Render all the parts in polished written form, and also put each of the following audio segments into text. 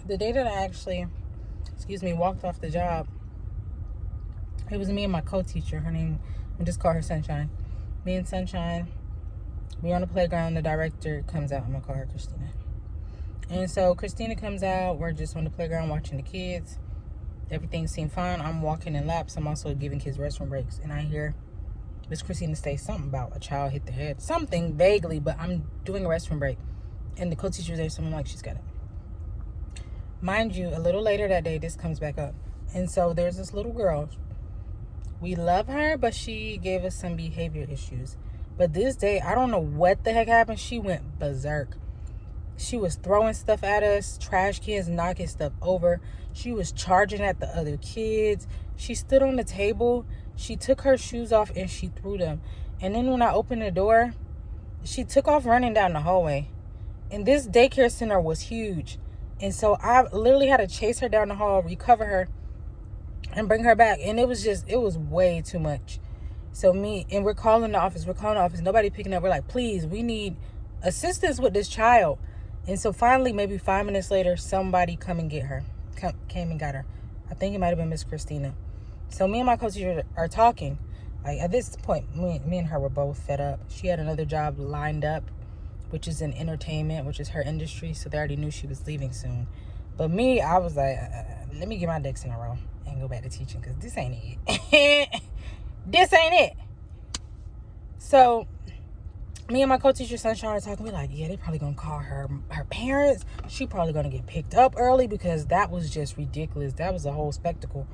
the day that I actually, walked off the job, it was me and my co-teacher. Her name, I just call her Sunshine. Me and Sunshine, we on the playground. The director comes out. I'm gonna call her Christina. And so Christina comes out. We're just on the playground watching the kids. Everything seemed fine. I'm walking in laps. I'm also giving kids restroom breaks, and I hear Miss Christina say something about a child hit the head, something vaguely, but I'm doing a restroom break, and the co-teacher's there, so I'm like, she's got it. Mind you, a little later that day, this comes back up, and so there's this little girl. We love her, but she gave us some behavior issues. But this day, I don't know what the heck happened. She went berserk. She was throwing stuff at us, trash cans, knocking stuff over. She was charging at the other kids. She stood on the table. She took her shoes off and she threw them. And then when I opened the door, she took off running down the hallway. And this daycare center was huge. And so I literally had to chase her down the hall, recover her, and bring her back. And it was way too much. So we're calling the office. Nobody picking up. We're like, please, we need assistance with this child. And so finally, maybe 5 minutes later, somebody came and got her. I think it might have been Miss Christina. So me and my co-teacher are talking. Like, at this point, me and her were both fed up. She had another job lined up, which is in entertainment, which is her industry. So they already knew she was leaving soon. But me, I was like, let me get my ducks in a row and go back to teaching, because this ain't it. This ain't it. So me and my co-teacher Sunshine are talking. We're like, yeah, they probably gonna call her parents. She probably gonna get picked up early, because that was just ridiculous. That was a whole spectacle.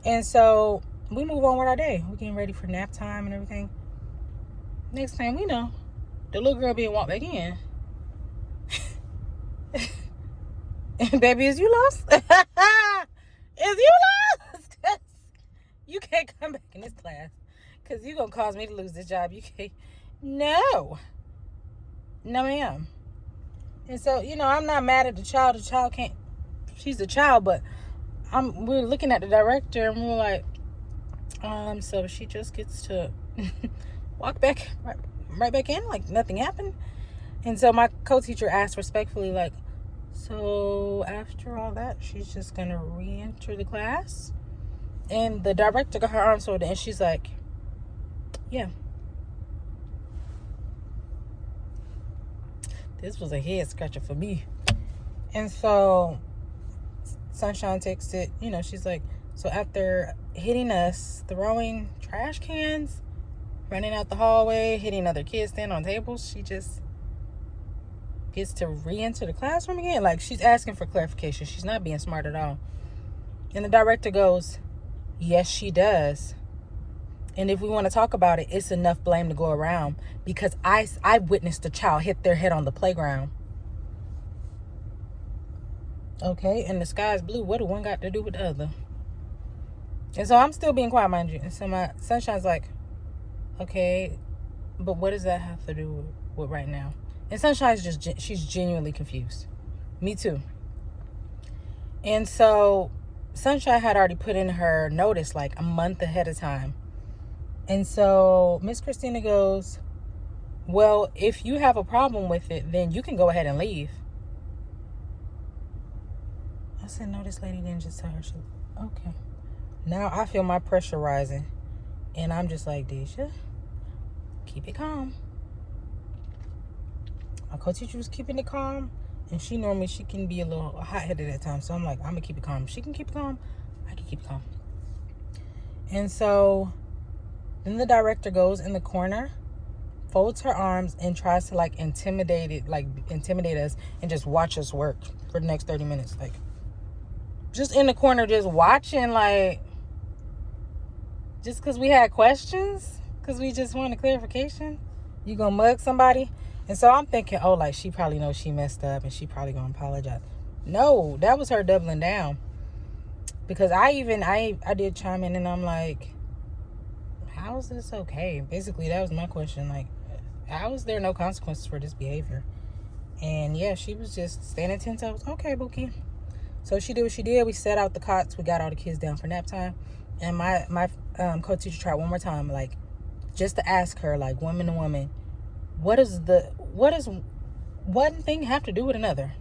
And so we move on with our day. We're getting ready for nap time and everything. Next thing we know, the little girl being walked back in. And baby, is you lost? Is you lost? You can't come back in this class, because you're gonna cause me to lose this job. You can't. No, ma'am. And so, I'm not mad at the child. The child can't, she's a child, but we're looking at the director and we're like, so she just gets to walk back, right back in like nothing happened. And so my co-teacher asked respectfully, like, so after all that, she's just gonna re-enter the class? And the director got her arms folded and she's like, yeah. This was a head scratcher for me. And so Sunshine takes it, she's like, so after hitting us, throwing trash cans, running out the hallway, hitting other kids standing on tables, she just gets to re-enter the classroom again. Like, she's asking for clarification. She's not being smart at all. And the director goes, yes, she does. And if we want to talk about it, it's enough blame to go around, because I witnessed a child hit their head on the playground. Okay, and the sky's blue. What do one got to do with the other? And so I'm still being quiet, mind you. And so my Sunshine's like, okay, but what does that have to do with right now? And Sunshine's she's genuinely confused. Me too. And so Sunshine had already put in her notice like a month ahead of time. And so Miss Christina goes, well, if you have a problem with it, then you can go ahead and leave. I said, no, this lady didn't just tell her. Okay. Now I feel my pressure rising. And I'm just like, Deja, keep it calm. My co-teacher was keeping it calm. And she can be a little hot-headed at times. So I'm like, I'm going to keep it calm. If she can keep it calm, I can keep it calm. And so then the director goes in the corner, folds her arms, and tries to intimidate us and just watch us work for the next 30 minutes. Like, just in the corner, just watching, just because we had questions, because we just wanted clarification. You gonna mug somebody? And so I'm thinking, she probably knows she messed up and she probably gonna apologize. No, that was her doubling down. Because I did chime in and I'm like, how is this okay? Basically, that was my question. Like, how is there no consequences for this behavior? And yeah, she was just standing 10 toes. Okay, Bookie. So she did what she did. We set out the cots. We got all the kids down for nap time. And my co-teacher tried one more time, just to ask her, woman to woman, what does one thing have to do with another?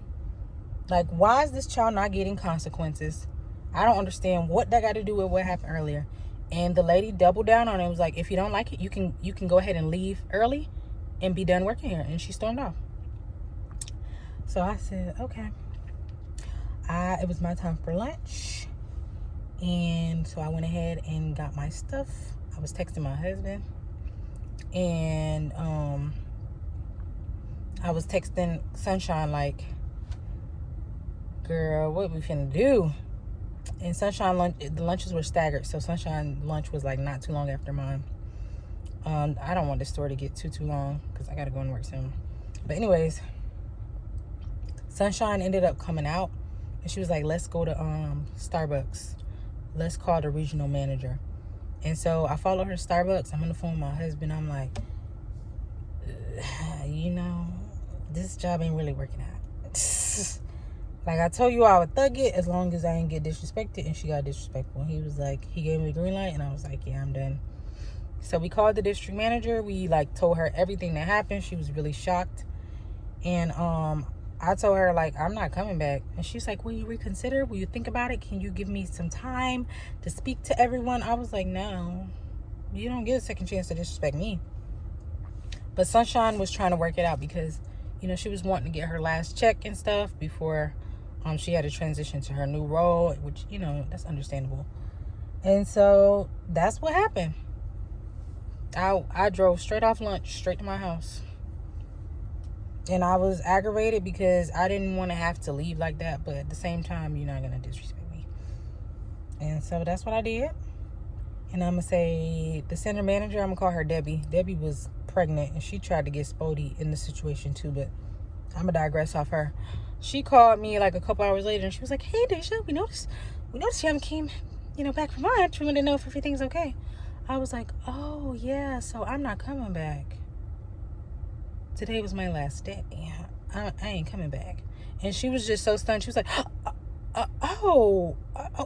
Like, why is this child not getting consequences? I don't understand what that got to do with what happened earlier. And the lady doubled down on it. Was like, if you don't like it, you can go ahead and leave early and be done working here. And she stormed off. So I said, okay. It was my time for lunch. And so I went ahead and got my stuff. I was texting my husband. And I was texting Sunshine like, girl, what we finna do? And Sunshine lunch, the lunches were staggered. So Sunshine lunch was like not too long after mine. I don't want this story to get too long because I gotta go and work soon. But anyways, Sunshine ended up coming out and she was like, let's go to Starbucks. Let's call the regional manager. And so I followed her to Starbucks. I'm on the phone with my husband. I'm like, you know, this job ain't really working out. Like I told you, I would thug it as long as I didn't get disrespected. And she got disrespectful. He was like, he gave me the green light. And I was like, yeah, I'm done. So we called the district manager. We like told her everything that happened. She was really shocked. And I told her, like, I'm not coming back. And she's like, will you reconsider? Will you think about it? Can you give me some time to speak to everyone? I was like, no, you don't get a second chance to disrespect me. But Sunshine was trying to work it out because, you know, she was wanting to get her last check and stuff before she had to transition to her new role, which, you know, that's understandable. And so that's what happened. I drove straight off lunch, straight to my house. And I was aggravated because I didn't want to have to leave like that. But at the same time, you're not going to disrespect me. And so that's what I did. And I'm going to say the center manager, I'm going to call her Debbie. Debbie was pregnant and she tried to get Spody in the situation too. But I'm going to digress off her. She called me like a couple hours later and she was like, hey, Deja, we noticed you haven't came, back from lunch. We wanted to know if everything's okay. I was like, oh, yeah, so I'm not coming back. Today was my last day. I ain't coming back. And she was just so stunned. She was like, oh,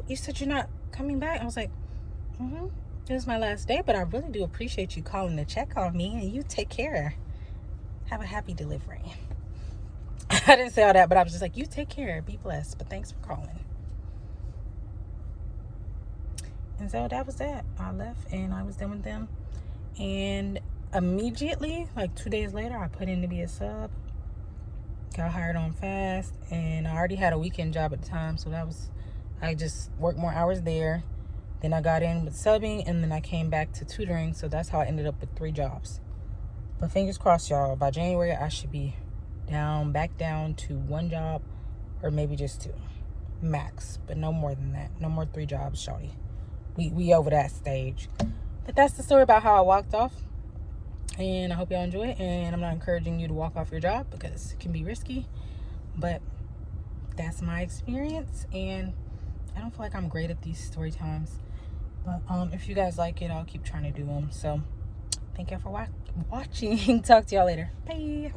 you said you're not coming back? I was like, it was my last day, but I really do appreciate you calling to check on me, and you take care. Have a happy delivery. I didn't say all that, but I was just like, you take care. Be blessed. But thanks for calling. And so that was that. I left and I was done with them. And immediately, like 2 days later, I put in to be a sub. Got hired on fast. And I already had a weekend job at the time. So I just worked more hours there. Then I got in with subbing. And then I came back to tutoring. So that's how I ended up with 3 jobs. But fingers crossed, y'all. By January, I should be back down to 1 job. Or maybe just 2. Max. But no more than that. No more 3 jobs, shawty. We over that stage. But that's the story about how I walked off. And I hope y'all enjoy it. And I'm not encouraging you to walk off your job because it can be risky. But that's my experience. And I don't feel like I'm great at these story times. But if you guys like it, I'll keep trying to do them. So thank y'all for watching. Talk to y'all later. Bye.